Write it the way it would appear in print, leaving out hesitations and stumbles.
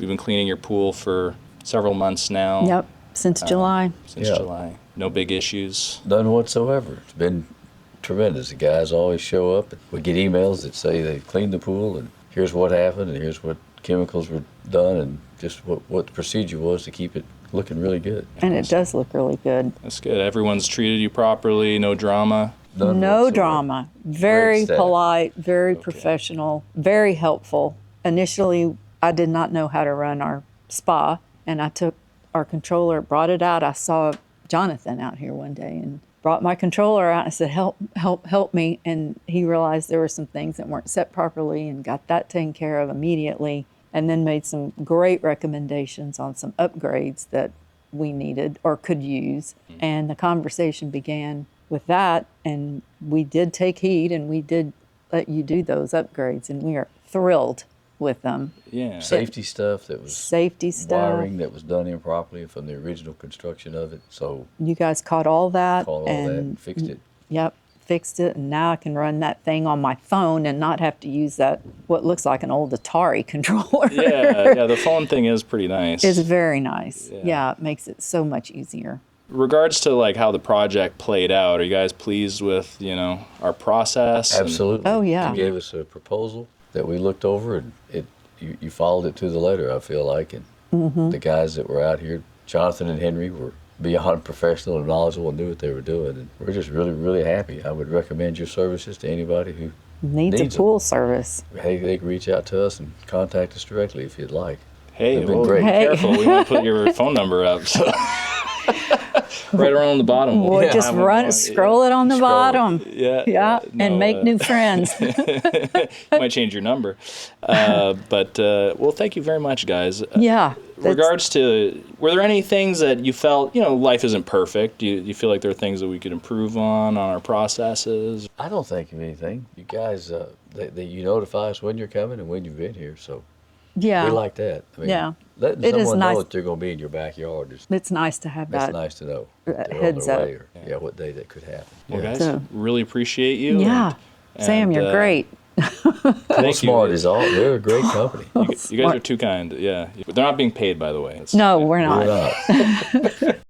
We've been cleaning your pool for several months now. Yep, since July. Since July. No big issues. None whatsoever. It's been tremendous. The guys always show up. We get emails that say they cleaned the pool and here's what happened and here's what chemicals were done and just what the procedure was to keep it looking really good. And it does look really good. That's good. Everyone's treated you properly, no drama. None No whatsoever. drama. Very Great staff. polite, very professional, very helpful. Initially, I did not know how to run our spa, and I took our controller, brought it out. I saw Jonathan out here one day and brought my controller out. I said, help me. And he realized there were some things that weren't set properly and got that taken care of immediately, and then made some great recommendations on some upgrades that we needed or could use. And the conversation began with that, and we did take heed and we did let you do those upgrades, and we are thrilled with them. Yeah. Safety stuff that was Safety stuff. wiring that was done improperly from the original construction of it. So You guys caught all that. called all that and fixed it. Yep, fixed it, and now I can run that thing on my phone and not have to use that, what looks like an old Atari controller. Yeah, the phone thing is pretty nice. It's very nice. Yeah. Yeah, it makes it so much easier. Regards to like how the project played out, are you guys pleased with, our process? Absolutely. Oh, yeah. You gave us a proposal that we looked over, and you followed it to the letter, I feel like. And the guys that were out here, Jonathan and Henry, were beyond professional and knowledgeable and knew what they were doing. And we're just really, really happy. I would recommend your services to anybody who Needs a needs pool service. Hey, they can reach out to us and contact us directly if you'd like. Hey, They've been well, great. be Hey. careful. We want to put your phone number up. So. Right around the bottom. We'll just have them run, on- scroll it on the Scroll it. bottom. Yeah. Yeah, and make new friends. You might change your number. But thank you very much, guys. Yeah. Regards to, were there any things that you felt, life isn't perfect? Do you feel like there are things that we could improve on our processes? I don't think of anything. You guys, you notify us when you're coming and when you've been here, so Yeah. we like that. I mean, Yeah. letting It is someone nice. know that they're going to be in your backyard is It's nice to have that's that. nice to know. They're on heads their up. way or, what day that could happen. Well, Yeah. guys, So- really appreciate you. Yeah. Sam, and, you're great. Well, Smart is all. They're a great company. You guys are too kind. Yeah. They're not being paid, by the way. No, we're not. We're not.